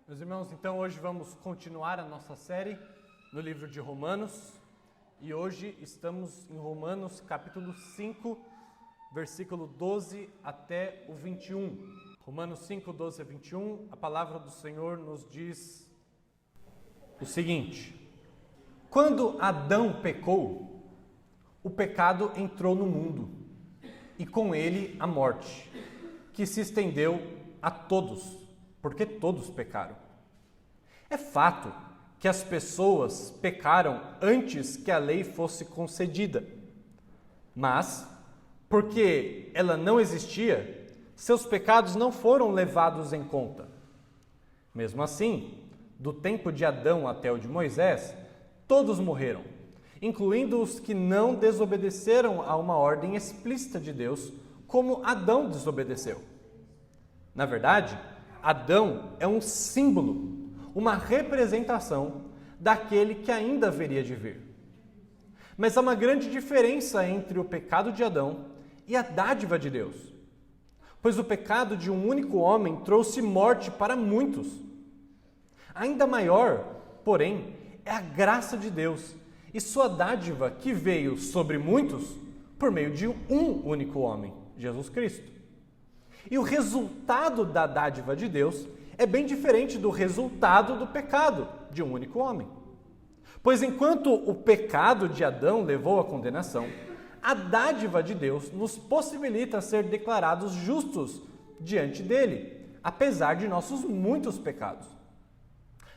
Meus irmãos, então hoje vamos continuar a nossa série no livro de Romanos e hoje estamos em Romanos capítulo 5, versículo 12 até o 21. Romanos 5, 12 a 21, a palavra do Senhor nos diz o seguinte: quando Adão pecou, o pecado entrou no mundo e com ele a morte, que se estendeu a todos, porque todos pecaram. É fato que as pessoas pecaram antes que a lei fosse concedida, mas, porque ela não existia, seus pecados não foram levados em conta. Mesmo assim, do tempo de Adão até o de Moisés, todos morreram, incluindo os que não desobedeceram a uma ordem explícita de Deus, como Adão desobedeceu. Na verdade, Adão é um símbolo, uma representação daquele que ainda haveria de vir. Mas há uma grande diferença entre o pecado de Adão e a dádiva de Deus, pois o pecado de um único homem trouxe morte para muitos. Ainda maior, porém, é a graça de Deus e sua dádiva que veio sobre muitos por meio de um único homem, Jesus Cristo. E o resultado da dádiva de Deus é bem diferente do resultado do pecado de um único homem. Pois enquanto o pecado de Adão levou à condenação, a dádiva de Deus nos possibilita ser declarados justos diante dele, apesar de nossos muitos pecados.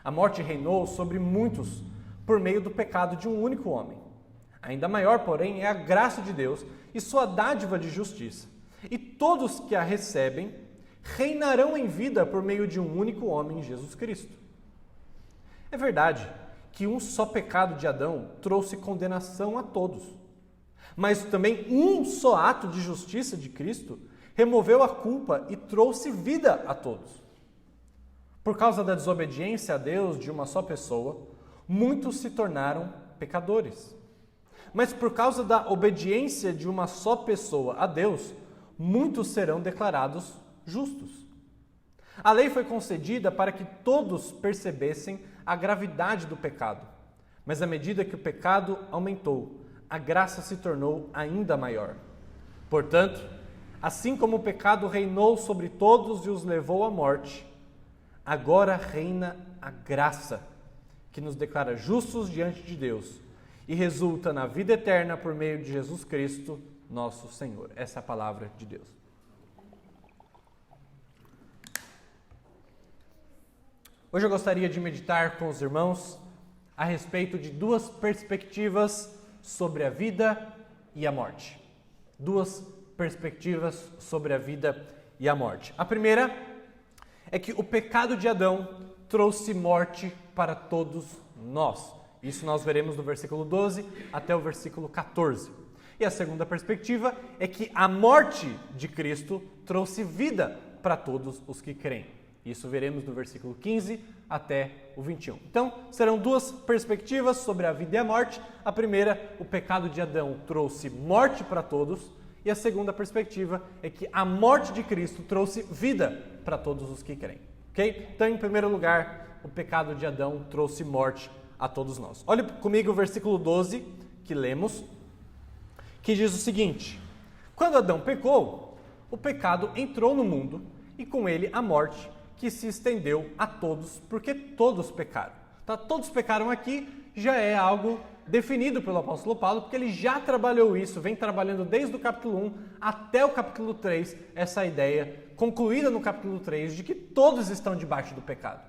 A morte reinou sobre muitos por meio do pecado de um único homem. Ainda maior, porém, é a graça de Deus e sua dádiva de justiça. E todos que a recebem reinarão em vida por meio de um único homem, Jesus Cristo. É verdade que um só pecado de Adão trouxe condenação a todos, mas também um só ato de justiça de Cristo removeu a culpa e trouxe vida a todos. Por causa da desobediência a Deus de uma só pessoa, muitos se tornaram pecadores. Mas por causa da obediência de uma só pessoa a Deus, muitos serão declarados justos. A lei foi concedida para que todos percebessem a gravidade do pecado, mas à medida que o pecado aumentou, a graça se tornou ainda maior. Portanto, assim como o pecado reinou sobre todos e os levou à morte, agora reina a graça, que nos declara justos diante de Deus e resulta na vida eterna por meio de Jesus Cristo, nosso Senhor. Essa é a palavra de Deus. Hoje eu gostaria de meditar com os irmãos a respeito de duas perspectivas sobre a vida e a morte. Duas perspectivas sobre a vida e a morte. A primeira é que o pecado de Adão trouxe morte para todos nós. Isso nós veremos do versículo 12 até o versículo 14. E a segunda perspectiva é que a morte de Cristo trouxe vida para todos os que creem. Isso veremos do versículo 15 até o 21. Então, serão duas perspectivas sobre a vida e a morte. A primeira, o pecado de Adão trouxe morte para todos. E a segunda perspectiva é que a morte de Cristo trouxe vida para todos os que creem. Ok? Então, em primeiro lugar, o pecado de Adão trouxe morte a todos nós. Olhe comigo o versículo 12 que lemos, que diz o seguinte: quando Adão pecou, o pecado entrou no mundo e com ele a morte, que se estendeu a todos, porque todos pecaram. Tá? Todos pecaram aqui já é algo definido pelo apóstolo Paulo, porque ele já trabalhou isso, vem trabalhando desde o capítulo 1 até o capítulo 3, essa ideia concluída no capítulo 3 de que todos estão debaixo do pecado.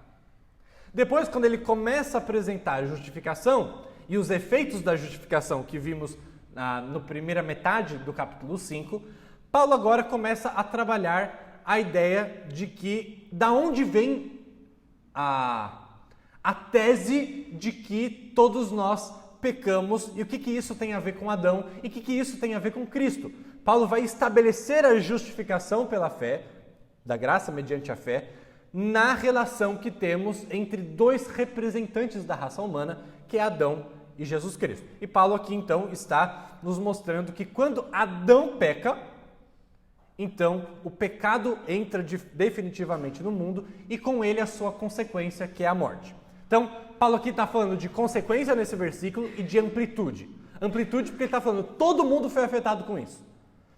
Depois, quando ele começa a apresentar a justificação e os efeitos da justificação que vimos na primeira metade do capítulo 5, Paulo agora começa a trabalhar a ideia de que da onde vem a tese de que todos nós pecamos e o que isso tem a ver com Adão e o que isso tem a ver com Cristo. Paulo vai estabelecer a justificação pela fé, da graça mediante a fé, na relação que temos entre dois representantes da raça humana, que é Adão e Jesus Cristo. E Paulo aqui então está nos mostrando que quando Adão peca, então o pecado entra definitivamente no mundo e com ele a sua consequência, que é a morte. Então, Paulo aqui está falando de consequência nesse versículo e de amplitude. Amplitude porque ele está falando, todo mundo foi afetado com isso.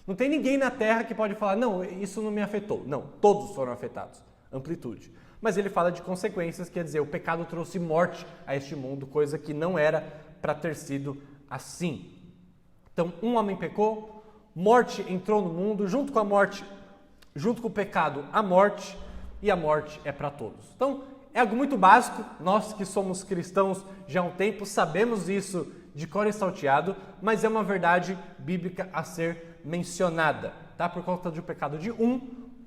Não tem ninguém na Terra que pode falar, não, isso não me afetou. Não, todos foram afetados. Amplitude. Mas ele fala de consequências, quer dizer, o pecado trouxe morte a este mundo, coisa que não era para ter sido assim. Então, um homem pecou, morte entrou no mundo, junto com a morte, junto com o pecado, a morte, e a morte é para todos. Então, é algo muito básico, nós que somos cristãos já há um tempo sabemos isso de cor e salteado, mas é uma verdade bíblica a ser mencionada, tá? Por conta do pecado de um,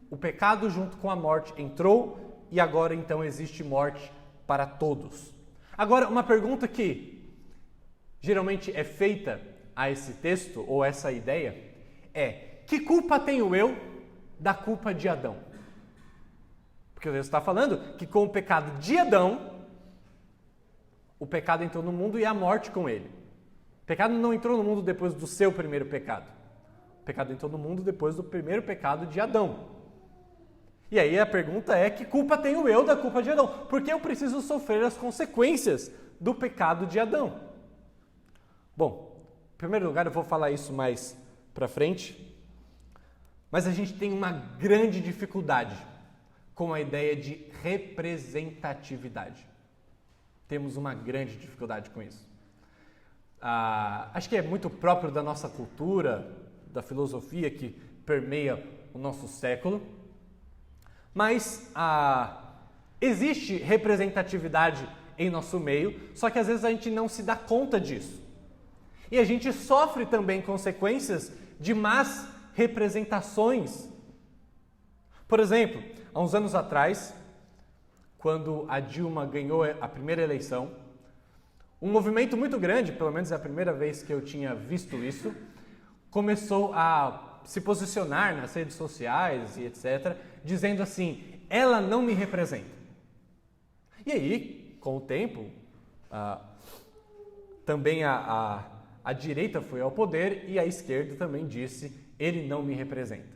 o pecado junto com a morte entrou e agora então existe morte para todos. Agora, uma pergunta que geralmente é feita a esse texto ou essa ideia é: que culpa tenho eu da culpa de Adão? Porque Deus está falando que com o pecado de Adão, o pecado entrou no mundo e a morte com ele. O pecado não entrou no mundo depois do seu primeiro pecado. O pecado entrou no mundo depois do primeiro pecado de Adão. E aí a pergunta é: que culpa tenho eu da culpa de Adão? Porque eu preciso sofrer as consequências do pecado de Adão. Bom, em primeiro lugar eu vou falar isso mais para frente, mas a gente tem uma grande dificuldade com a ideia de representatividade. Temos uma grande dificuldade com isso. Acho que é muito próprio da nossa cultura, da filosofia que permeia o nosso século, mas existe representatividade em nosso meio, só que às vezes a gente não se dá conta disso. E a gente sofre também consequências de más representações. Por exemplo, há uns anos atrás, quando a Dilma ganhou a primeira eleição, um movimento muito grande, pelo menos é a primeira vez que eu tinha visto isso, começou a se posicionar nas redes sociais e etc., dizendo assim: ela não me representa. E aí, com o tempo, também a direita foi ao poder e a esquerda também disse: ele não me representa.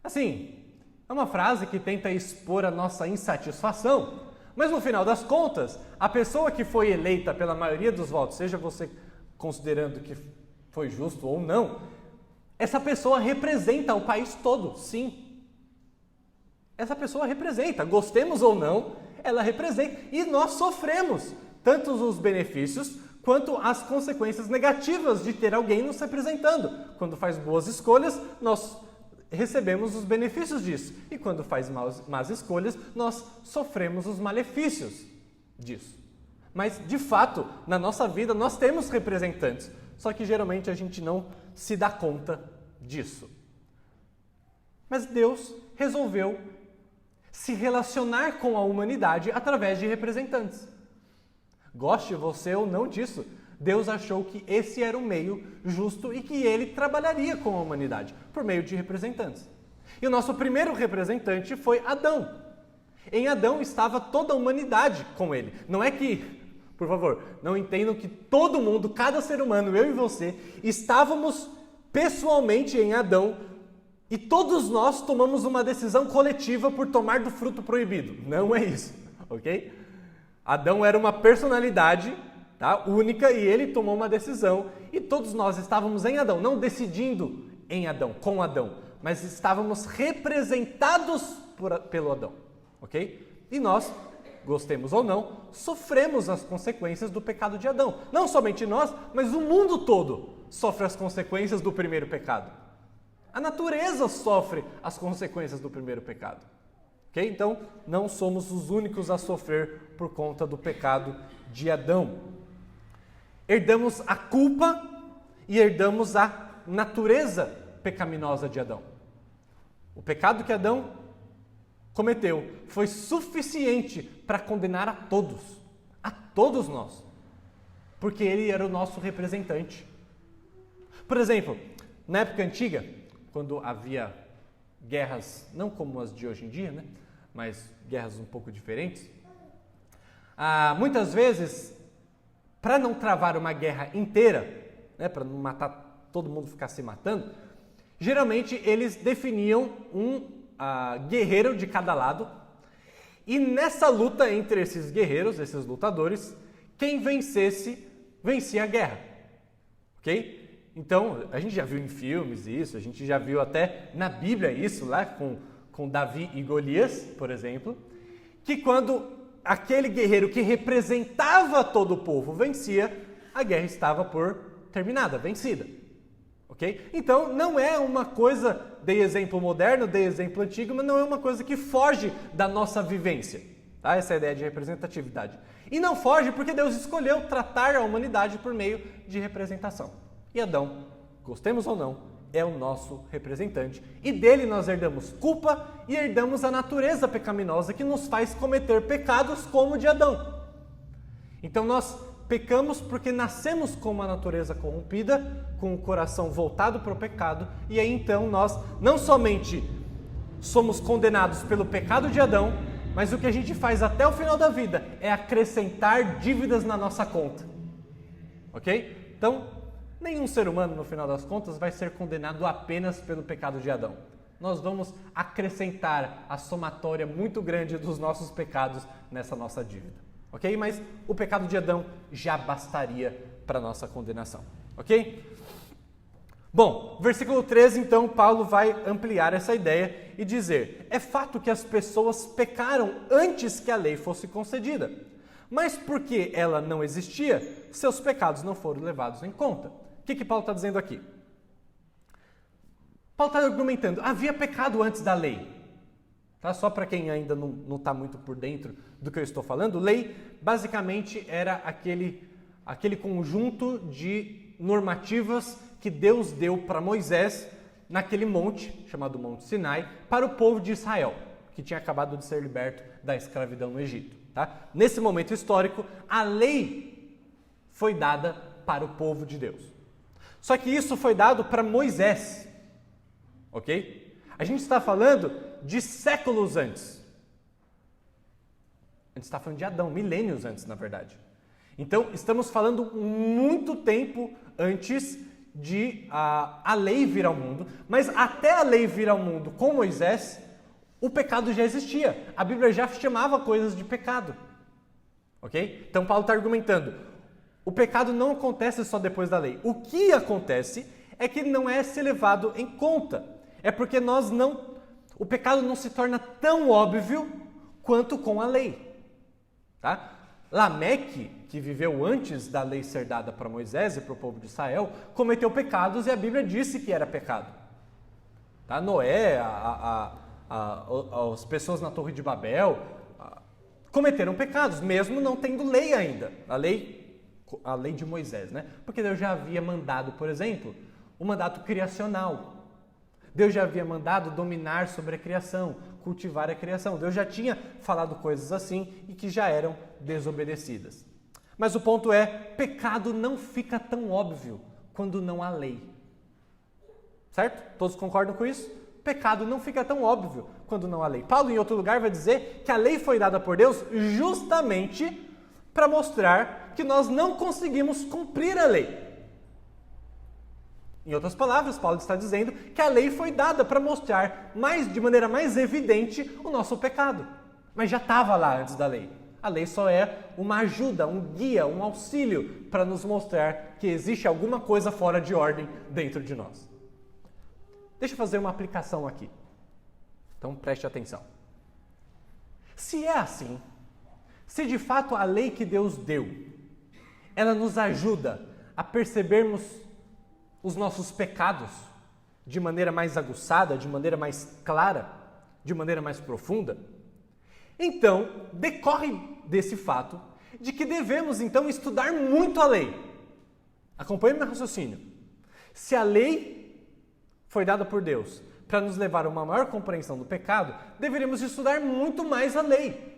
Assim, é uma frase que tenta expor a nossa insatisfação, mas no final das contas, a pessoa que foi eleita pela maioria dos votos, seja você considerando que foi justo ou não, essa pessoa representa o país todo, sim. Essa pessoa representa, gostemos ou não, ela representa. E nós sofremos tanto os benefícios quanto as consequências negativas de ter alguém nos representando. Quando faz boas escolhas, nós recebemos os benefícios disso. E quando faz más escolhas, nós sofremos os malefícios disso. Mas, de fato, na nossa vida, nós temos representantes. Só que, geralmente, a gente não se dá conta disso. Mas Deus resolveu se relacionar com a humanidade através de representantes. Goste você ou não disso, Deus achou que esse era o meio justo e que ele trabalharia com a humanidade, por meio de representantes. E o nosso primeiro representante foi Adão. Em Adão estava toda a humanidade com ele. Não é que, por favor, não entendam que todo mundo, cada ser humano, eu e você, estávamos pessoalmente em Adão e todos nós tomamos uma decisão coletiva por tomar do fruto proibido. Não é isso, ok? Adão era uma personalidade, tá, única, e ele tomou uma decisão e todos nós estávamos em Adão, não decidindo em Adão, com Adão, mas estávamos representados pelo Adão, ok? E nós, gostemos ou não, sofremos as consequências do pecado de Adão. Não somente nós, mas o mundo todo sofre as consequências do primeiro pecado. A natureza sofre as consequências do primeiro pecado. Okay? Então, não somos os únicos a sofrer por conta do pecado de Adão. Herdamos a culpa e herdamos a natureza pecaminosa de Adão. O pecado que Adão cometeu foi suficiente para condenar a todos nós, porque ele era o nosso representante. Por exemplo, na época antiga, quando havia guerras, não como as de hoje em dia, né? Mas guerras um pouco diferentes, muitas vezes, para não travar uma guerra inteira, né? Para não matar todo mundo, ficar se matando, Geralmente eles definiam um guerreiro de cada lado, e nessa luta entre esses guerreiros, esses lutadores, quem vencesse, vencia a guerra. Ok? Então, a gente já viu em filmes isso, a gente já viu até na Bíblia isso, lá com Davi e Golias, por exemplo, que quando aquele guerreiro que representava todo o povo vencia, a guerra estava por terminada, vencida. Ok? Então, não é uma coisa, dei exemplo moderno, dei exemplo antigo, mas não é uma coisa que foge da nossa vivência. Tá? Essa é a ideia de representatividade. E não foge porque Deus escolheu tratar a humanidade por meio de representação. E Adão, gostemos ou não, é o nosso representante. E dele nós herdamos culpa e herdamos a natureza pecaminosa que nos faz cometer pecados como o de Adão. Então nós pecamos porque nascemos com uma natureza corrompida, com o coração voltado para o pecado, e aí então nós não somente somos condenados pelo pecado de Adão, mas o que a gente faz até o final da vida é acrescentar dívidas na nossa conta. Ok? Então, nenhum ser humano, no final das contas, vai ser condenado apenas pelo pecado de Adão. Nós vamos acrescentar a somatória muito grande dos nossos pecados nessa nossa dívida. Ok? Mas o pecado de Adão já bastaria para a nossa condenação. Ok? Bom, versículo 13, então, Paulo vai ampliar essa ideia e dizer: é fato que as pessoas pecaram antes que a lei fosse concedida, mas porque ela não existia, seus pecados não foram levados em conta. O que Paulo está dizendo aqui? Paulo está argumentando, havia pecado antes da lei. Tá? Só para quem ainda não está muito por dentro do que eu estou falando, lei basicamente era aquele conjunto de normativas que Deus deu para Moisés naquele monte, chamado Monte Sinai, para o povo de Israel, que tinha acabado de ser liberto da escravidão no Egito. Tá? Nesse momento histórico, a lei foi dada para o povo de Deus. Só que isso foi dado para Moisés. Ok? A gente está falando de séculos antes. A gente está falando de Adão, milênios antes, na verdade. Então, estamos falando muito tempo antes de a lei vir ao mundo, mas até a lei vir ao mundo com Moisés, o pecado já existia. A Bíblia já chamava coisas de pecado. Ok? Então, Paulo está argumentando, o pecado não acontece só depois da lei. O que acontece é que não é ser levado em conta. É porque o pecado não se torna tão óbvio quanto com a lei. Tá? Lameque, que viveu antes da lei ser dada para Moisés e para o povo de Israel, cometeu pecados e a Bíblia disse que era pecado. Tá? Noé, as pessoas na Torre de Babel cometeram pecados, mesmo não tendo lei ainda. A lei de Moisés, né? Porque Deus já havia mandado, por exemplo, o mandato criacional. Deus já havia mandado dominar sobre a criação, cultivar a criação. Deus já tinha falado coisas assim e que já eram desobedecidas. Mas o ponto é, pecado não fica tão óbvio quando não há lei. Certo? Todos concordam com isso? Pecado não fica tão óbvio quando não há lei. Paulo, em outro lugar, vai dizer que a lei foi dada por Deus justamente para mostrar que nós não conseguimos cumprir a lei. Em outras palavras, Paulo está dizendo que a lei foi dada para mostrar de maneira mais evidente o nosso pecado. Mas já estava lá antes da lei. A lei só é uma ajuda, um guia, um auxílio para nos mostrar que existe alguma coisa fora de ordem dentro de nós. Deixa eu fazer uma aplicação aqui. Então preste atenção. Se é assim, se de fato a lei que Deus deu, ela nos ajuda a percebermos os nossos pecados de maneira mais aguçada, de maneira mais clara, de maneira mais profunda, então decorre desse fato de que devemos então estudar muito a lei. Acompanhe meu raciocínio. Se a lei foi dada por Deus para nos levar a uma maior compreensão do pecado, deveríamos estudar muito mais a lei.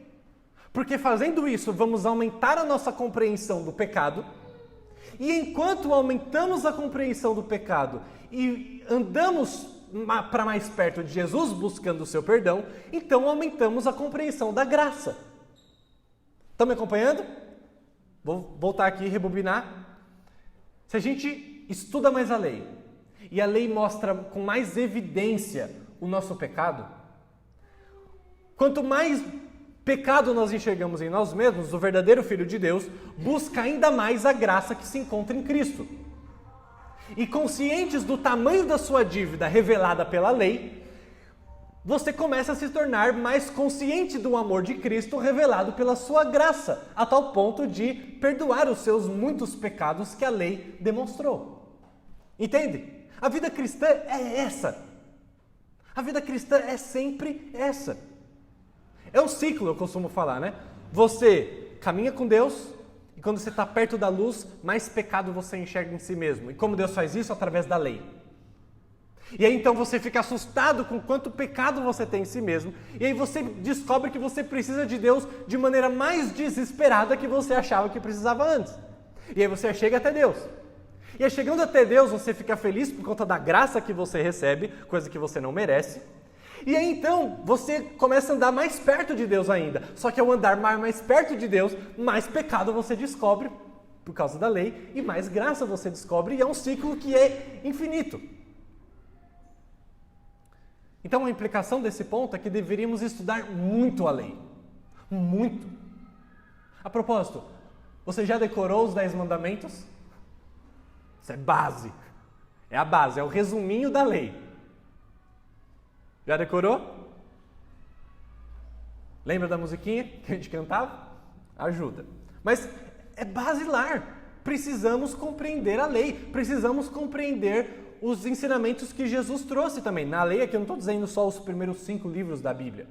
Porque fazendo isso, vamos aumentar a nossa compreensão do pecado. E enquanto aumentamos a compreensão do pecado e andamos para mais perto de Jesus buscando o seu perdão, então aumentamos a compreensão da graça. Estão me acompanhando? Vou voltar aqui e rebobinar. Se a gente estuda mais a lei e a lei mostra com mais evidência o nosso pecado, quanto mais pecado nós enxergamos em nós mesmos, o verdadeiro Filho de Deus busca ainda mais a graça que se encontra em Cristo. E conscientes do tamanho da sua dívida revelada pela lei, você começa a se tornar mais consciente do amor de Cristo revelado pela sua graça, a tal ponto de perdoar os seus muitos pecados que a lei demonstrou. Entende? A vida cristã é essa. A vida cristã é sempre essa. É um ciclo, eu costumo falar, né? Você caminha com Deus e quando você está perto da luz, mais pecado você enxerga em si mesmo. E como Deus faz isso? Através da lei. E aí então você fica assustado com quanto pecado você tem em si mesmo. E aí você descobre que você precisa de Deus de maneira mais desesperada que você achava que precisava antes. E aí você chega até Deus. E aí chegando até Deus, você fica feliz por conta da graça que você recebe, coisa que você não merece. E aí então você começa a andar mais perto de Deus ainda. Só que ao andar mais perto de Deus, mais pecado você descobre por causa da lei e mais graça você descobre. E é um ciclo que é infinito. Então a implicação desse ponto é que deveríamos estudar muito a lei. Muito. A propósito, você já decorou os 10 mandamentos? Isso é base. É a base, é o resuminho da lei. Já decorou? Lembra da musiquinha que a gente cantava? Ajuda. Mas é basilar. Precisamos compreender a lei. Precisamos compreender os ensinamentos que Jesus trouxe também. Na lei aqui eu não estou dizendo só os primeiros 5 livros da Bíblia,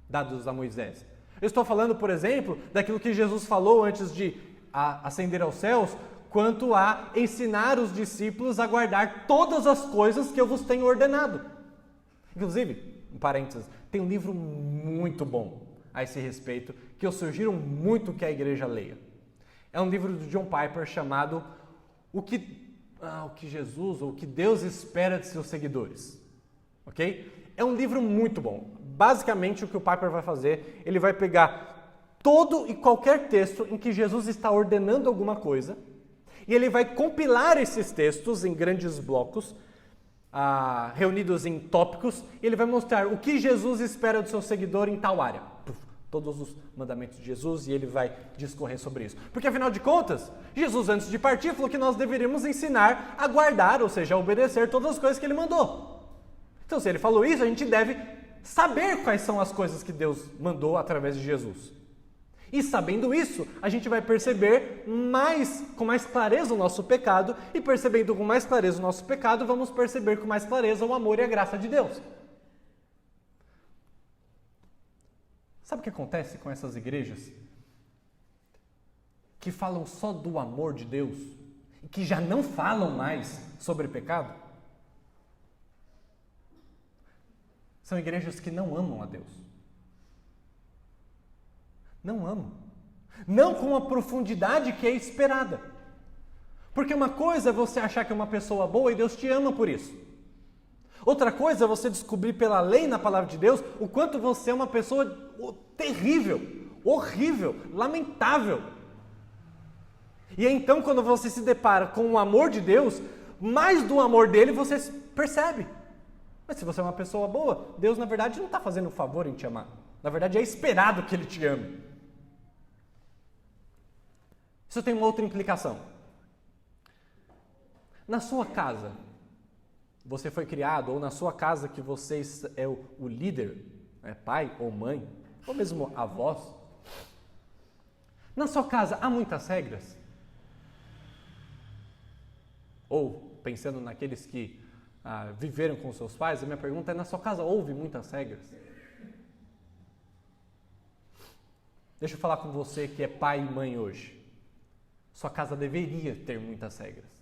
dados a Moisés. Eu estou falando, por exemplo, daquilo que Jesus falou antes de ascender aos céus, quanto a ensinar os discípulos a guardar todas as coisas que eu vos tenho ordenado. Inclusive, um parênteses, tem um livro muito bom a esse respeito, que eu sugiro muito que a igreja leia. É um livro do John Piper chamado O que Jesus, ou o que Deus espera de seus seguidores. Ok? É um livro muito bom. Basicamente, o que o Piper vai fazer, ele vai pegar todo e qualquer texto em que Jesus está ordenando alguma coisa, e ele vai compilar esses textos em grandes blocos, reunidos em tópicos, e ele vai mostrar o que Jesus espera do seu seguidor em tal área. Todos os mandamentos de Jesus, e ele vai discorrer sobre isso. Porque, afinal de contas, Jesus, antes de partir, falou que nós deveríamos ensinar a guardar, ou seja, a obedecer todas as coisas que ele mandou. Então, se ele falou isso, a gente deve saber quais são as coisas que Deus mandou através de Jesus. E sabendo isso, a gente vai perceber com mais clareza o nosso pecado, e percebendo com mais clareza o nosso pecado, vamos perceber com mais clareza o amor e a graça de Deus. Sabe o que acontece com essas igrejas que falam só do amor de Deus e que já não falam mais sobre pecado? São igrejas que não amam a Deus. Não amam. Não com a profundidade que é esperada. Porque uma coisa é você achar que é uma pessoa boa e Deus te ama por isso. Outra coisa é você descobrir pela lei na palavra de Deus o quanto você é uma pessoa terrível, horrível, lamentável. E então quando você se depara com o amor de Deus, mais do amor dele você percebe. Mas se você é uma pessoa boa, Deus na verdade não está fazendo um favor em te amar. Na verdade é esperado que ele te ame. Isso tem uma outra implicação. Na sua casa, você foi criado, ou na sua casa que você é o líder, pai ou mãe, ou mesmo avós. Na sua casa há muitas regras? Ou, pensando naqueles que viveram com seus pais, a minha pergunta é, na sua casa houve muitas regras? Deixa eu falar com você que é pai e mãe hoje. Sua casa deveria ter muitas regras.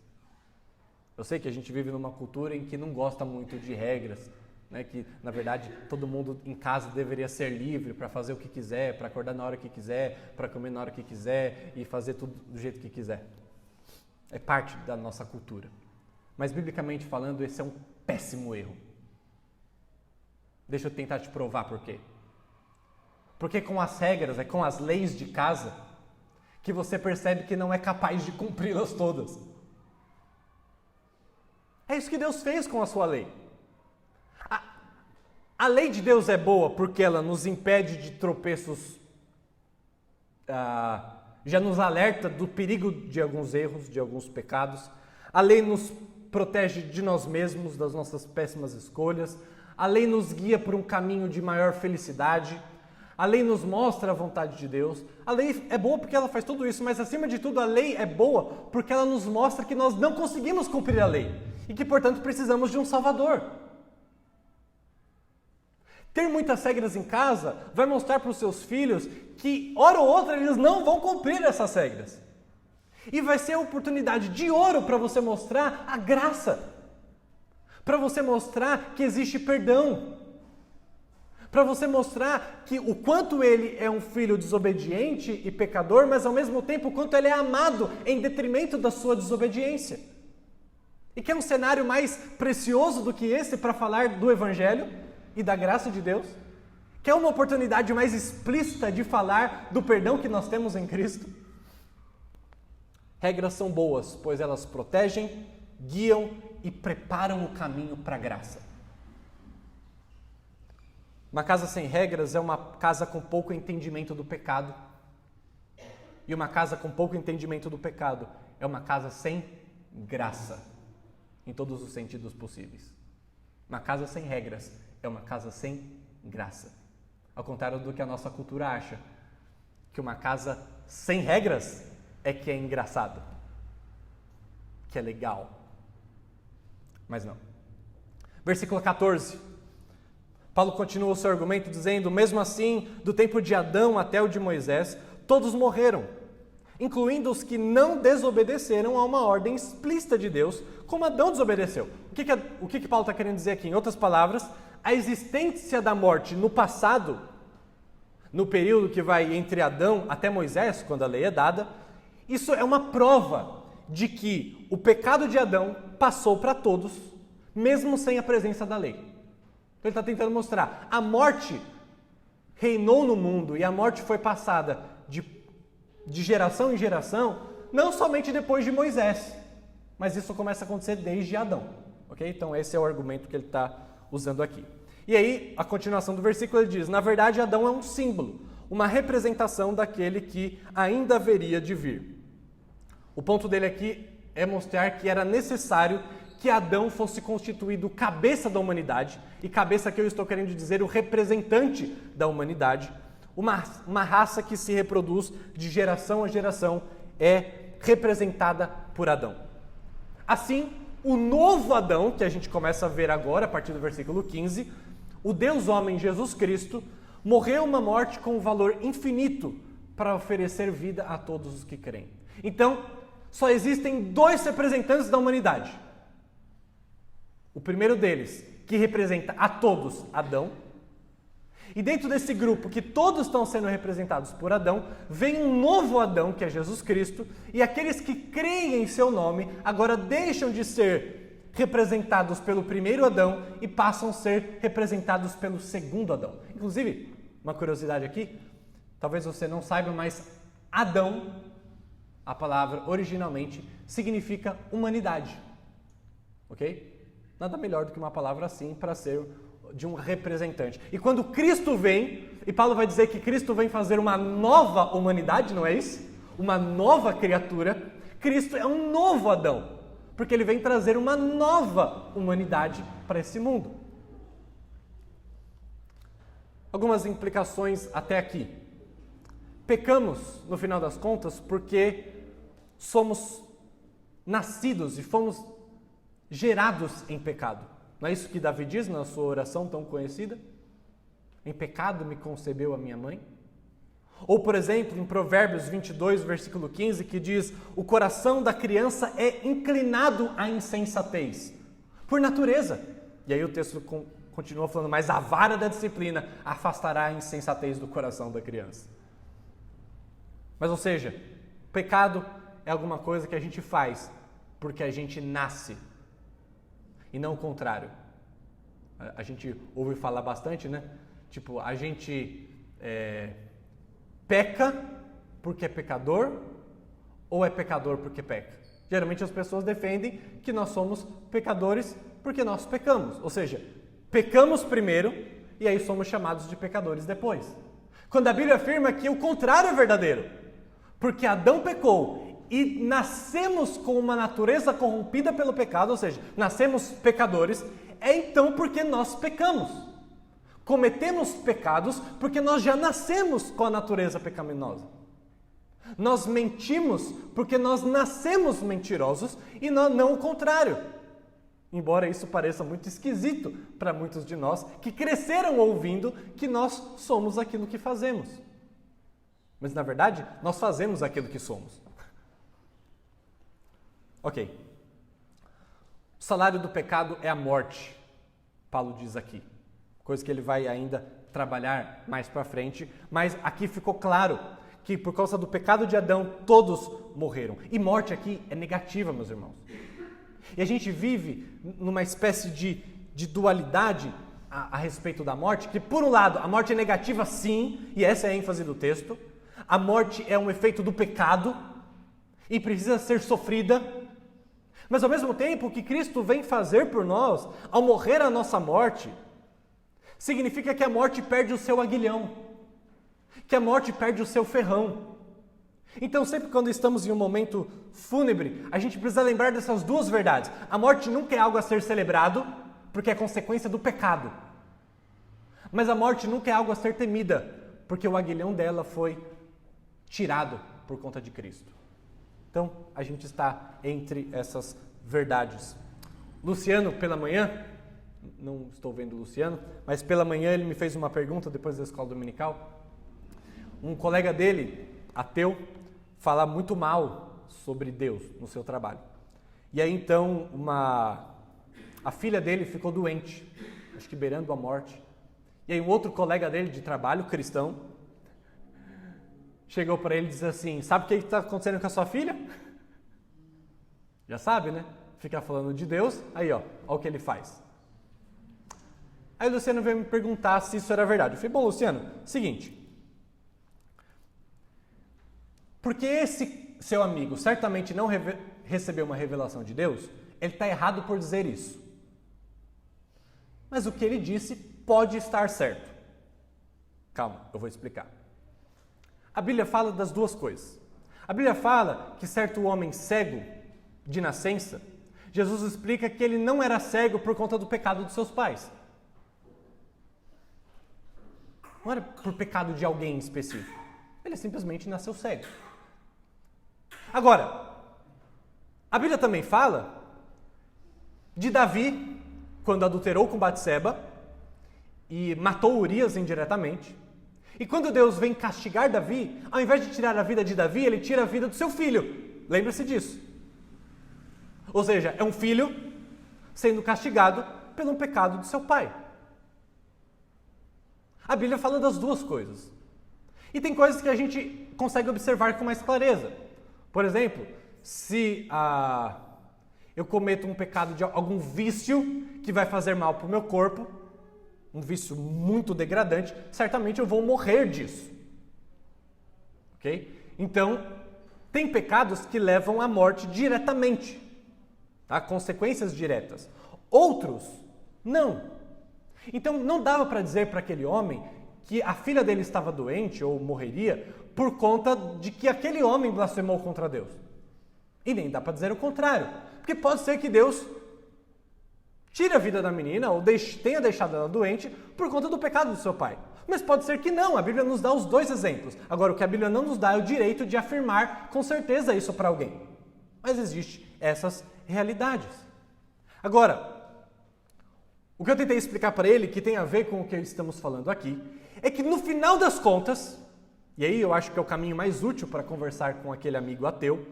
Eu sei que a gente vive numa cultura em que não gosta muito de regras, né? Que, na verdade, todo mundo em casa deveria ser livre para fazer o que quiser, para acordar na hora que quiser, para comer na hora que quiser e fazer tudo do jeito que quiser. É parte da nossa cultura. Mas, biblicamente falando, esse é um péssimo erro. Deixa eu tentar te provar por quê. Porque com as regras, com as leis de casa, que você percebe que não é capaz de cumpri-las todas. É isso que Deus fez com a sua lei. A lei de Deus é boa porque ela nos impede de tropeços, já nos alerta do perigo de alguns erros, de alguns pecados. A lei nos protege de nós mesmos, das nossas péssimas escolhas. A lei nos guia por um caminho de maior felicidade. A lei nos mostra a vontade de Deus. A lei é boa porque ela faz tudo isso, mas acima de tudo a lei é boa porque ela nos mostra que nós não conseguimos cumprir a lei e que, portanto, precisamos de um Salvador. Ter muitas regras em casa vai mostrar para os seus filhos que, hora ou outra, eles não vão cumprir essas regras. E vai ser a oportunidade de ouro para você mostrar a graça, para você mostrar que existe perdão, para você mostrar que o quanto ele é um filho desobediente e pecador, mas ao mesmo tempo o quanto ele é amado em detrimento da sua desobediência. E que é um cenário mais precioso do que esse para falar do Evangelho e da graça de Deus? Que é uma oportunidade mais explícita de falar do perdão que nós temos em Cristo? Regras são boas, pois elas protegem, guiam e preparam o caminho para a graça. Uma casa sem regras é uma casa com pouco entendimento do pecado. E uma casa com pouco entendimento do pecado é uma casa sem graça, em todos os sentidos possíveis. Uma casa sem regras é uma casa sem graça. Ao contrário do que a nossa cultura acha, que uma casa sem regras é que é engraçado, que é legal. Mas não. Versículo 14. Paulo continua o seu argumento dizendo: mesmo assim, do tempo de Adão até o de Moisés, todos morreram, incluindo os que não desobedeceram a uma ordem explícita de Deus, como Adão desobedeceu. O que Paulo está querendo dizer aqui? Em outras palavras, a existência da morte no passado, no período que vai entre Adão até Moisés, quando a lei é dada, isso é uma prova de que o pecado de Adão passou para todos, mesmo sem a presença da lei. Então ele está tentando mostrar, a morte reinou no mundo e a morte foi passada de geração em geração, não somente depois de Moisés, mas isso começa a acontecer desde Adão. Okay? Então esse é o argumento que ele está usando aqui. E aí, a continuação do versículo, ele diz: na verdade, Adão é um símbolo, uma representação daquele que ainda haveria de vir. O ponto dele aqui é mostrar que era necessário que Adão fosse constituído cabeça da humanidade, e cabeça que eu estou querendo dizer o representante da humanidade, uma raça que se reproduz de geração a geração, é representada por Adão. Assim, o novo Adão, que a gente começa a ver agora, a partir do versículo 15, o Deus homem Jesus Cristo, morreu uma morte com um valor infinito para oferecer vida a todos os que creem. Então, só existem dois representantes da humanidade. O primeiro deles, que representa a todos, Adão. E dentro desse grupo, que todos estão sendo representados por Adão, vem um novo Adão, que é Jesus Cristo, e aqueles que creem em seu nome agora deixam de ser representados pelo primeiro Adão e passam a ser representados pelo segundo Adão. Inclusive, uma curiosidade aqui, talvez você não saiba, mas Adão, a palavra originalmente, significa humanidade. Ok? Nada melhor do que uma palavra assim para ser de um representante. E quando Cristo vem, e Paulo vai dizer que Cristo vem fazer uma nova humanidade, não é isso? Uma nova criatura, Cristo é um novo Adão, porque ele vem trazer uma nova humanidade para esse mundo. Algumas implicações até aqui. Pecamos, no final das contas, porque somos nascidos e fomos gerados em pecado. Não é isso que Davi diz na sua oração tão conhecida? Em pecado me concebeu a minha mãe. Ou, por exemplo, em Provérbios 22, versículo 15, que diz: o coração da criança é inclinado à insensatez, por natureza. E aí o texto continua falando: mas a vara da disciplina afastará a insensatez do coração da criança. Mas, ou seja, pecado é alguma coisa que a gente faz porque a gente nasce, e não o contrário. A gente ouve falar bastante, né? Tipo, a gente peca porque é pecador, ou é pecador porque peca? Geralmente as pessoas defendem que nós somos pecadores porque nós pecamos. Ou seja, pecamos primeiro e aí somos chamados de pecadores depois. Quando a Bíblia afirma que o contrário é verdadeiro. Porque Adão pecou e nascemos com uma natureza corrompida pelo pecado, ou seja, nascemos pecadores, é então porque nós pecamos. Cometemos pecados porque nós já nascemos com a natureza pecaminosa. Nós mentimos porque nós nascemos mentirosos e não o contrário. Embora isso pareça muito esquisito para muitos de nós que cresceram ouvindo que nós somos aquilo que fazemos. Mas na verdade, nós fazemos aquilo que somos. Ok. O salário do pecado é a morte, Paulo diz aqui. Coisa que ele vai ainda trabalhar mais para frente, mas aqui ficou claro que por causa do pecado de Adão, todos morreram. E morte aqui é negativa, meus irmãos. E a gente vive numa espécie de dualidade a respeito da morte, que por um lado, a morte é negativa sim, e essa é a ênfase do texto. A morte é um efeito do pecado e precisa ser sofrida. Mas ao mesmo tempo, o que Cristo vem fazer por nós, ao morrer a nossa morte, significa que a morte perde o seu aguilhão, que a morte perde o seu ferrão. Então, sempre quando estamos em um momento fúnebre, a gente precisa lembrar dessas duas verdades. A morte nunca é algo a ser celebrado, porque é consequência do pecado. Mas a morte nunca é algo a ser temida, porque o aguilhão dela foi tirado por conta de Cristo. Então, a gente está entre essas verdades. Luciano, pela manhã, não estou vendo o Luciano, mas pela manhã ele me fez uma pergunta depois da escola dominical. Um colega dele, ateu, fala muito mal sobre Deus no seu trabalho. E aí então a filha dele ficou doente, acho que beirando a morte. E aí um outro colega dele de trabalho, cristão, chegou para ele e disse assim: sabe o que está acontecendo com a sua filha? Já sabe, né? Fica falando de Deus, aí ó o que ele faz. Aí o Luciano veio me perguntar se isso era verdade. Eu falei: bom, Luciano, seguinte, porque esse seu amigo certamente não recebeu uma revelação de Deus, ele está errado por dizer isso. Mas o que ele disse pode estar certo. Calma, eu vou explicar. A Bíblia fala das duas coisas. A Bíblia fala que certo homem cego de nascença, Jesus explica que ele não era cego por conta do pecado dos seus pais. Não era por pecado de alguém específico. Ele simplesmente nasceu cego. Agora, a Bíblia também fala de Davi, quando adulterou com Batseba e matou Urias indiretamente. E quando Deus vem castigar Davi, ao invés de tirar a vida de Davi, ele tira a vida do seu filho. Lembre-se disso. Ou seja, é um filho sendo castigado pelo pecado de seu pai. A Bíblia fala das duas coisas. E tem coisas que a gente consegue observar com mais clareza. Por exemplo, se eu cometo um pecado de algum vício que vai fazer mal para o meu corpo, um vício muito degradante, certamente eu vou morrer disso. Ok? Então, tem pecados que levam à morte diretamente, tá? Consequências diretas. Outros, não. Então, não dava para dizer para aquele homem que a filha dele estava doente ou morreria por conta de que aquele homem blasfemou contra Deus. E nem dá para dizer o contrário, porque pode ser que Deus tire a vida da menina ou tenha deixado ela doente por conta do pecado do seu pai. Mas pode ser que não, a Bíblia nos dá os dois exemplos. Agora, o que a Bíblia não nos dá é o direito de afirmar com certeza isso para alguém. Mas existem essas realidades. Agora, o que eu tentei explicar para ele, que tem a ver com o que estamos falando aqui, é que no final das contas, e aí eu acho que é o caminho mais útil para conversar com aquele amigo ateu,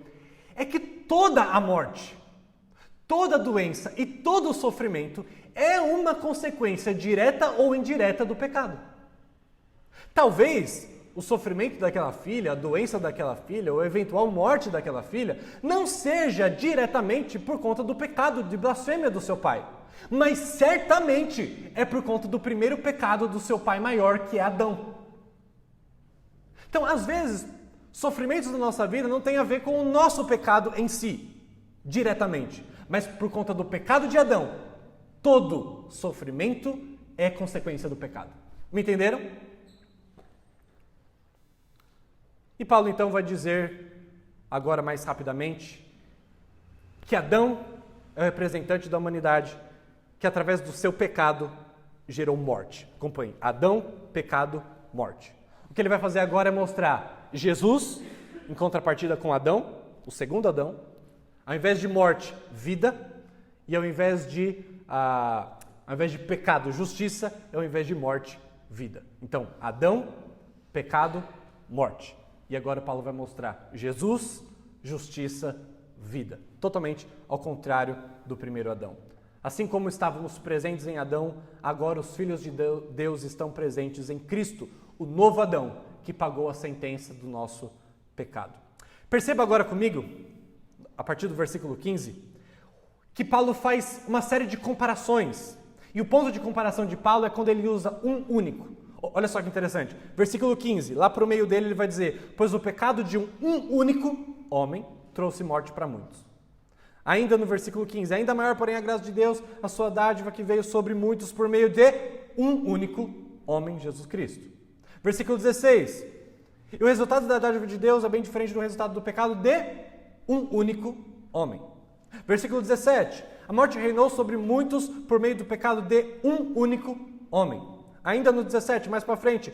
é que toda a morte, toda doença e todo o sofrimento é uma consequência direta ou indireta do pecado. Talvez o sofrimento daquela filha, a doença daquela filha, ou a eventual morte daquela filha, não seja diretamente por conta do pecado de blasfêmia do seu pai, mas certamente é por conta do primeiro pecado do seu pai maior, que é Adão. Então, às vezes, sofrimentos da nossa vida não têm a ver com o nosso pecado em si, diretamente, mas por conta do pecado de Adão, todo sofrimento é consequência do pecado. Me entenderam? E Paulo então vai dizer, agora mais rapidamente, que Adão é o representante da humanidade, que através do seu pecado gerou morte. Acompanhe. Adão, pecado, morte. O que ele vai fazer agora é mostrar Jesus, em contrapartida com Adão, o segundo Adão, ao invés de morte, vida, e ao invés de pecado, justiça, ao invés de morte, vida. Então, Adão, pecado, morte. E agora Paulo vai mostrar Jesus, justiça, vida. Totalmente ao contrário do primeiro Adão. Assim como estávamos presentes em Adão, agora os filhos de Deus estão presentes em Cristo, o novo Adão, que pagou a sentença do nosso pecado. Perceba agora comigo, a partir do versículo 15, que Paulo faz uma série de comparações. E o ponto de comparação de Paulo é quando ele usa um único. Olha só que interessante. Versículo 15, lá para o meio dele ele vai dizer: pois o pecado de um único homem trouxe morte para muitos. Ainda no versículo 15, ainda maior, porém, a graça de Deus, a sua dádiva que veio sobre muitos por meio de um único homem, Jesus Cristo. Versículo 16, e o resultado da dádiva de Deus é bem diferente do resultado do pecado de um único homem. Versículo 17, a morte reinou sobre muitos por meio do pecado de um único homem. Ainda no 17, mais para frente,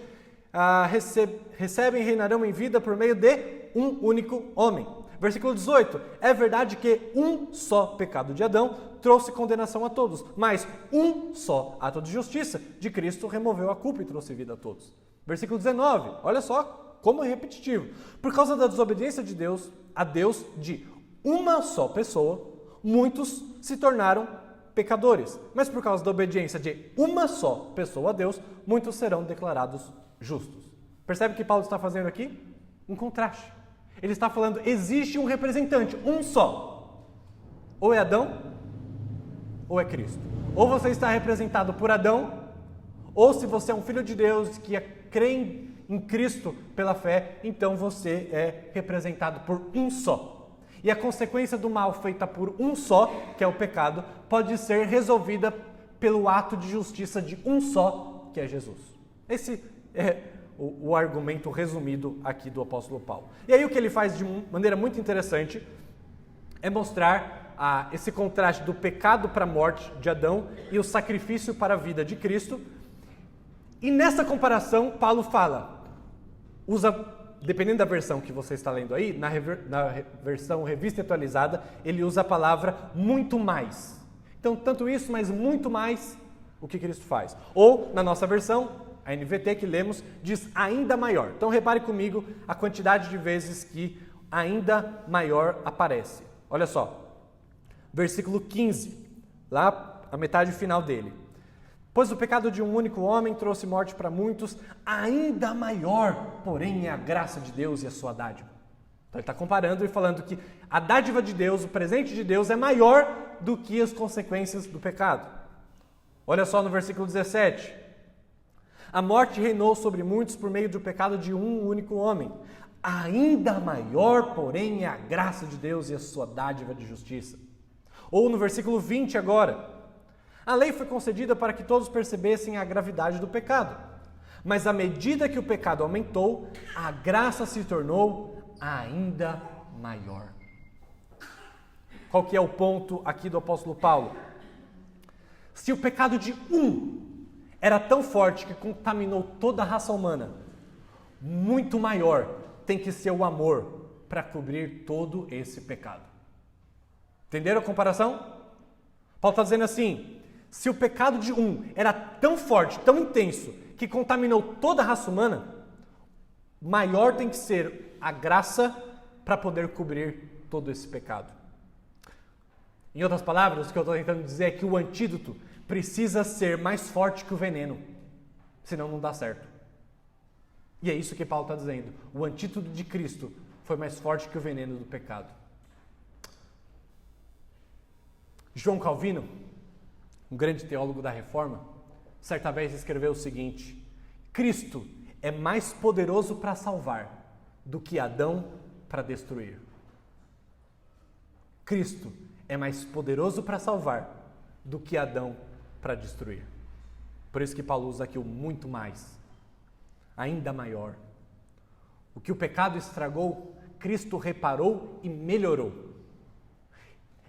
recebem e reinarão em vida por meio de um único homem. Versículo 18, é verdade que um só pecado de Adão trouxe condenação a todos, mas um só ato de justiça de Cristo removeu a culpa e trouxe vida a todos. Versículo 19, olha só como é repetitivo. Por causa da desobediência de Deus, a Deus, de uma só pessoa, muitos se tornaram pecadores. Mas por causa da obediência de uma só pessoa a Deus, muitos serão declarados justos. Percebe o que Paulo está fazendo aqui? Um contraste. Ele está falando, existe um representante, um só. Ou é Adão, ou é Cristo. Ou você está representado por Adão, ou se você é um filho de Deus que crê em Cristo pela fé, então você é representado por um só. E a consequência do mal feita por um só, que é o pecado, pode ser resolvida pelo ato de justiça de um só, que é Jesus. Esse é o argumento resumido aqui do apóstolo Paulo. E aí o que ele faz de maneira muito interessante é mostrar esse contraste do pecado para a morte de Adão e o sacrifício para a vida de Cristo. E nessa comparação, Paulo usa, dependendo da versão que você está lendo aí, na versão revista e atualizada, ele usa a palavra muito mais. Então, tanto isso, mas muito mais o que Cristo faz. Ou, na nossa versão, a NVT que lemos, diz ainda maior. Então, repare comigo a quantidade de vezes que ainda maior aparece. Olha só, versículo 15, lá a metade final dele. Pois o pecado de um único homem trouxe morte para muitos, ainda maior, porém, é a graça de Deus e a sua dádiva. Então ele está comparando e falando que a dádiva de Deus, o presente de Deus, é maior do que as consequências do pecado. Olha só no versículo 17. A morte reinou sobre muitos por meio do pecado de um único homem. Ainda maior, porém, é a graça de Deus e a sua dádiva de justiça. Ou no versículo 20 agora. A lei foi concedida para que todos percebessem a gravidade do pecado. Mas à medida que o pecado aumentou, a graça se tornou ainda maior. Qual que é o ponto aqui do apóstolo Paulo? Se o pecado de um era tão forte que contaminou toda a raça humana, muito maior tem que ser o amor para cobrir todo esse pecado. Entenderam a comparação? Paulo está dizendo assim, se o pecado de um era tão forte, tão intenso, que contaminou toda a raça humana, maior tem que ser a graça para poder cobrir todo esse pecado. Em outras palavras, o que eu estou tentando dizer é que o antídoto precisa ser mais forte que o veneno, senão não dá certo. E é isso que Paulo está dizendo. O antídoto de Cristo foi mais forte que o veneno do pecado. João Calvino, um grande teólogo da Reforma, certa vez escreveu o seguinte: Cristo é mais poderoso para salvar do que Adão para destruir. Cristo é mais poderoso para salvar do que Adão para destruir. Por isso que Paulo usa aqui o muito mais, ainda maior. O que o pecado estragou, Cristo reparou e melhorou.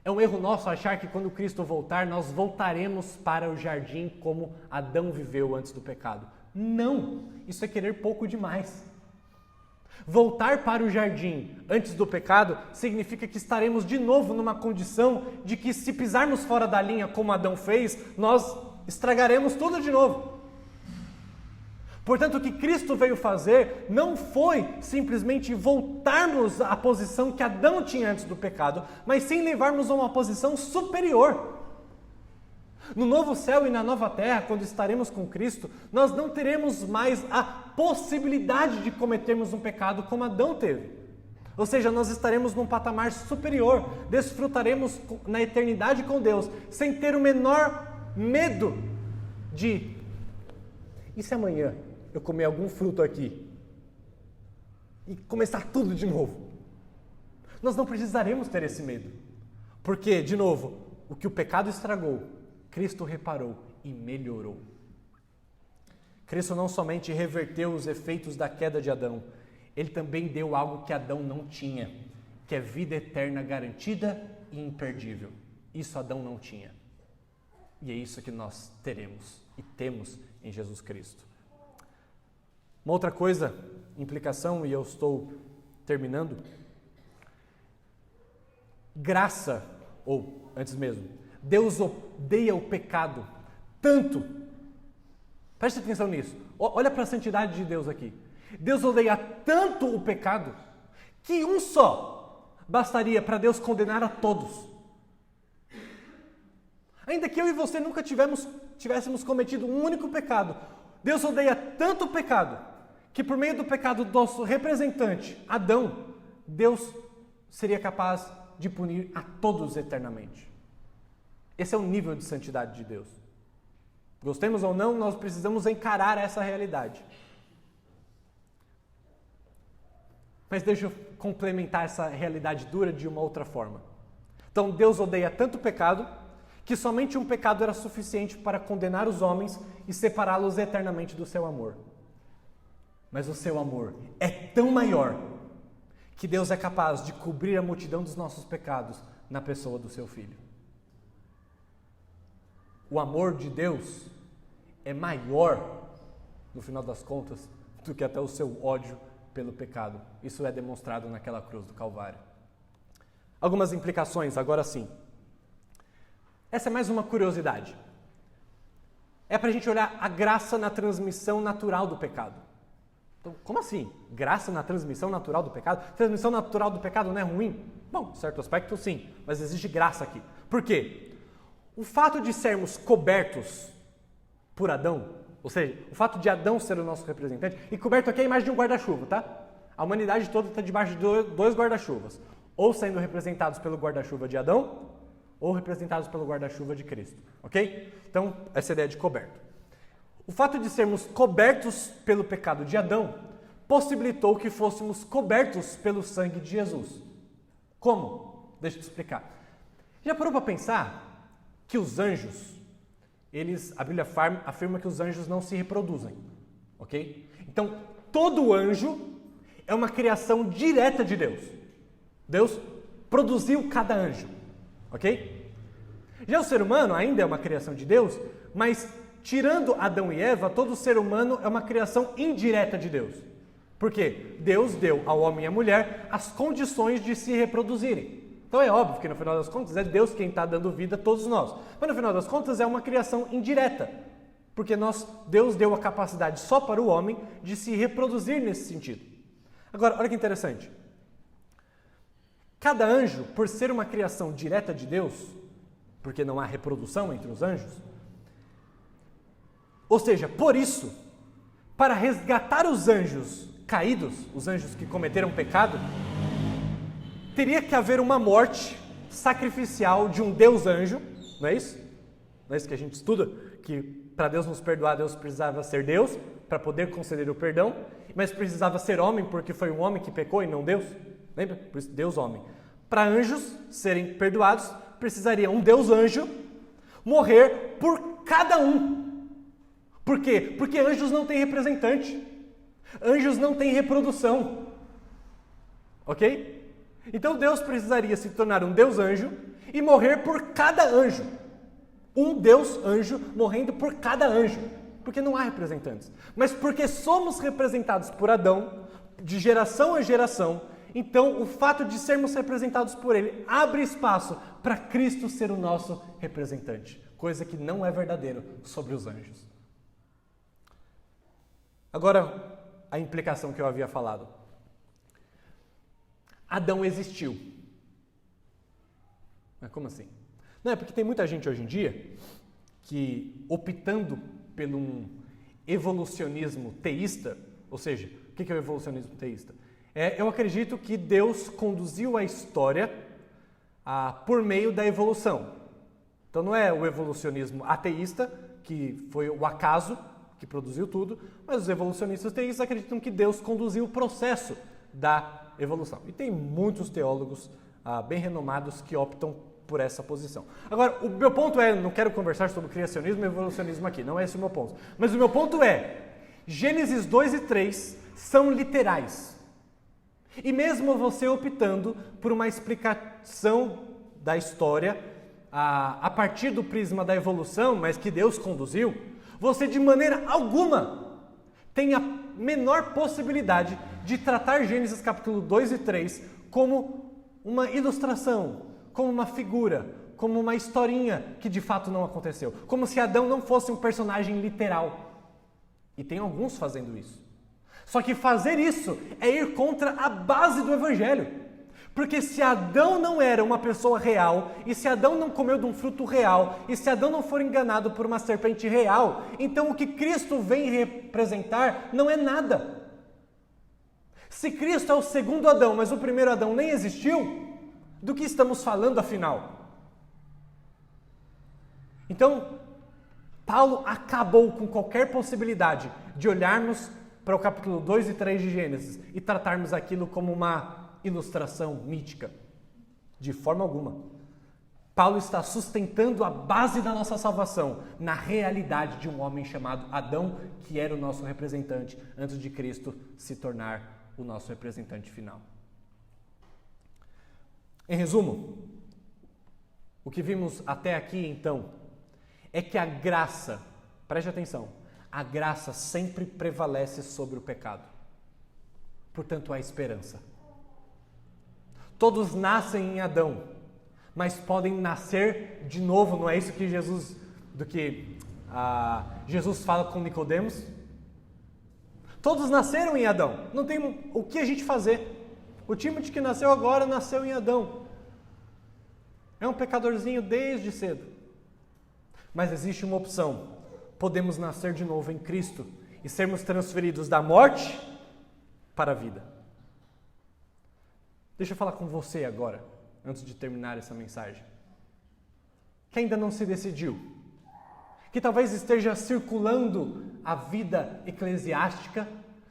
É um erro nosso achar que quando Cristo voltar, nós voltaremos para o jardim como Adão viveu antes do pecado. Não! Isso é querer pouco demais. Voltar para o jardim antes do pecado significa que estaremos de novo numa condição de que, se pisarmos fora da linha como Adão fez, nós estragaremos tudo de novo. Portanto, o que Cristo veio fazer não foi simplesmente voltarmos à posição que Adão tinha antes do pecado, mas sim levarmos a uma posição superior. No novo céu e na nova terra, quando estaremos com Cristo, nós não teremos mais a possibilidade de cometermos um pecado como Adão teve. Ou seja, nós estaremos num patamar superior, desfrutaremos na eternidade com Deus, sem ter o menor medo de: e se amanhã eu comer algum fruto aqui e começar tudo de novo? Nós não precisaremos ter esse medo. Porque, de novo, o que o pecado estragou, Cristo reparou e melhorou. Cristo não somente reverteu os efeitos da queda de Adão, ele também deu algo que Adão não tinha, que é vida eterna garantida e imperdível. Isso Adão não tinha. E é isso que nós teremos e temos em Jesus Cristo. Uma outra coisa, implicação, e eu estou terminando. Graça, ou antes mesmo, Deus odeia o pecado tanto. Preste atenção nisso. Olha para a santidade de Deus aqui. Deus odeia tanto o pecado que um só bastaria para Deus condenar a todos. Ainda que eu e você nunca tivéssemos cometido um único pecado, Deus odeia tanto o pecado que, por meio do pecado do nosso representante, Adão, Deus seria capaz de punir a todos eternamente. Esse é o nível de santidade de Deus. Gostemos ou não, nós precisamos encarar essa realidade. Mas deixa eu complementar essa realidade dura de uma outra forma. Então, Deus odeia tanto o pecado que somente um pecado era suficiente para condenar os homens e separá-los eternamente do seu amor. Mas o seu amor é tão maior que Deus é capaz de cobrir a multidão dos nossos pecados na pessoa do seu Filho. O amor de Deus é maior, no final das contas, do que até o seu ódio pelo pecado. Isso é demonstrado naquela cruz do Calvário. Algumas implicações, agora sim. Essa é mais uma curiosidade. É para a gente olhar a graça na transmissão natural do pecado. Então, como assim? Graça na transmissão natural do pecado? Transmissão natural do pecado não é ruim? Bom, em certo aspecto sim, mas existe graça aqui. Por quê? O fato de sermos cobertos por Adão, ou seja, o fato de Adão ser o nosso representante, e coberto aqui é a imagem de um guarda-chuva, tá? A humanidade toda está debaixo de dois guarda-chuvas, ou sendo representados pelo guarda-chuva de Adão, ou representados pelo guarda-chuva de Cristo, ok? Então, essa é a ideia de coberto. O fato de sermos cobertos pelo pecado de Adão possibilitou que fôssemos cobertos pelo sangue de Jesus. Como? Deixa eu te explicar. Já parou para pensar que os anjos, a Bíblia afirma que os anjos não se reproduzem, ok? Então, todo anjo é uma criação direta de Deus. Deus produziu cada anjo, ok? Já o ser humano ainda é uma criação de Deus, mas tirando Adão e Eva, todo ser humano é uma criação indireta de Deus. Por quê? Deus deu ao homem e à mulher as condições de se reproduzirem. Então é óbvio que no final das contas é Deus quem está dando vida a todos nós. Mas no final das contas é uma criação indireta. Porque Deus deu a capacidade só para o homem de se reproduzir nesse sentido. Agora, olha que interessante. Cada anjo, por ser uma criação direta de Deus, porque não há reprodução entre os anjos, ou seja, por isso, para resgatar os anjos caídos, os anjos que cometeram pecado, teria que haver uma morte sacrificial de um Deus anjo, não é isso? Não é isso que a gente estuda? Que para Deus nos perdoar, Deus precisava ser Deus, para poder conceder o perdão, mas precisava ser homem, porque foi um homem que pecou e não Deus. Lembra? Por isso, Deus homem. Para anjos serem perdoados, precisaria um Deus anjo morrer por cada um. Por quê? Porque anjos não têm representante. Anjos não têm reprodução. Ok? Então Deus precisaria se tornar um Deus anjo e morrer por cada anjo. Um Deus anjo morrendo por cada anjo. Porque não há representantes. Mas porque somos representados por Adão, de geração a geração, então o fato de sermos representados por ele abre espaço para Cristo ser o nosso representante. Coisa que não é verdadeiro sobre os anjos. Agora, a implicação que eu havia falado. Adão existiu. Mas como assim? Não, é porque tem muita gente hoje em dia que, optando por um evolucionismo teísta, ou seja, o que é o evolucionismo teísta? Eu acredito que Deus conduziu a história por meio da evolução. Então não é o evolucionismo ateísta, que foi o acaso que produziu tudo, mas os evolucionistas teístas acreditam que Deus conduziu o processo da evolução. E tem muitos teólogos bem renomados que optam por essa posição. Agora, o meu ponto não quero conversar sobre criacionismo e evolucionismo aqui, não é esse o meu ponto. Mas o meu ponto Gênesis 2 e 3 são literais. E mesmo você optando por uma explicação da história a partir do prisma da evolução, mas que Deus conduziu, você de maneira alguma tem a menor possibilidade de tratar Gênesis capítulo 2 e 3 como uma ilustração, como uma figura, como uma historinha que de fato não aconteceu. Como se Adão não fosse um personagem literal. E tem alguns fazendo isso. Só que fazer isso é ir contra a base do Evangelho. Porque se Adão não era uma pessoa real, e se Adão não comeu de um fruto real, e se Adão não for enganado por uma serpente real, então o que Cristo vem representar não é nada. Se Cristo é o segundo Adão, mas o primeiro Adão nem existiu, do que estamos falando afinal? Então, Paulo acabou com qualquer possibilidade de olharmos para o capítulo 2 e 3 de Gênesis e tratarmos aquilo como uma ilustração mítica. De forma alguma. Paulo está sustentando a base da nossa salvação na realidade de um homem chamado Adão, que era o nosso representante antes de Cristo se tornar o nosso representante final. Em resumo, o que vimos até aqui então é que a graça, preste atenção, a graça sempre prevalece sobre o pecado. Portanto, há esperança. Todos nascem em Adão, mas podem nascer de novo, não é isso que Jesus fala com Nicodemos? Todos nasceram em Adão, não tem o que a gente fazer. O Timóteo que nasceu agora, nasceu em Adão. É um pecadorzinho desde cedo. Mas existe uma opção. Podemos nascer de novo em Cristo e sermos transferidos da morte para a vida. Deixa eu falar com você agora, antes de terminar essa mensagem. Que ainda não se decidiu. Que talvez esteja circulando a vida eclesiástica,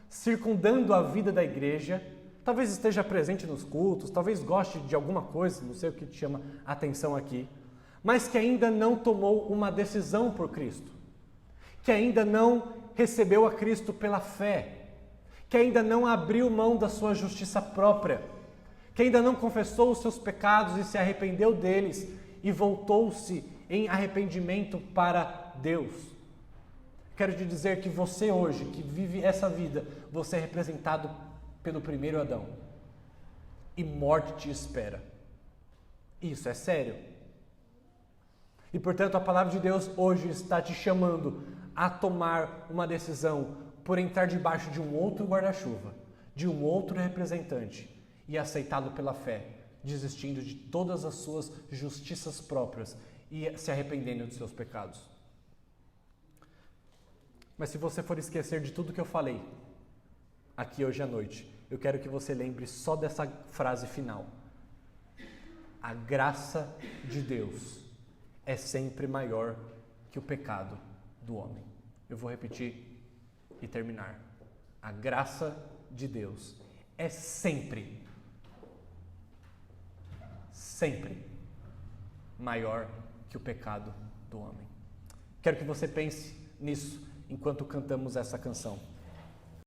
circundando a vida da igreja, talvez esteja presente nos cultos, talvez goste de alguma coisa, não sei o que te chama a atenção aqui, mas que ainda não tomou uma decisão por Cristo, que ainda não recebeu a Cristo pela fé, que ainda não abriu mão da sua justiça própria, que ainda não confessou os seus pecados e se arrependeu deles e voltou-se em arrependimento para Deus. Quero te dizer que você hoje, que vive essa vida, você é representado pelo primeiro Adão. E morte te espera. Isso é sério. E portanto a palavra de Deus hoje está te chamando a tomar uma decisão por entrar debaixo de um outro guarda-chuva, de um outro representante e aceitá-lo pela fé, desistindo de todas as suas justiças próprias e se arrependendo dos seus pecados. Mas se você for esquecer de tudo que eu falei aqui hoje à noite, eu quero que você lembre só dessa frase final. A graça de Deus é sempre maior que o pecado do homem. Eu vou repetir e terminar. A graça de Deus é sempre sempre maior que o pecado do homem. Quero que você pense nisso enquanto cantamos essa canção.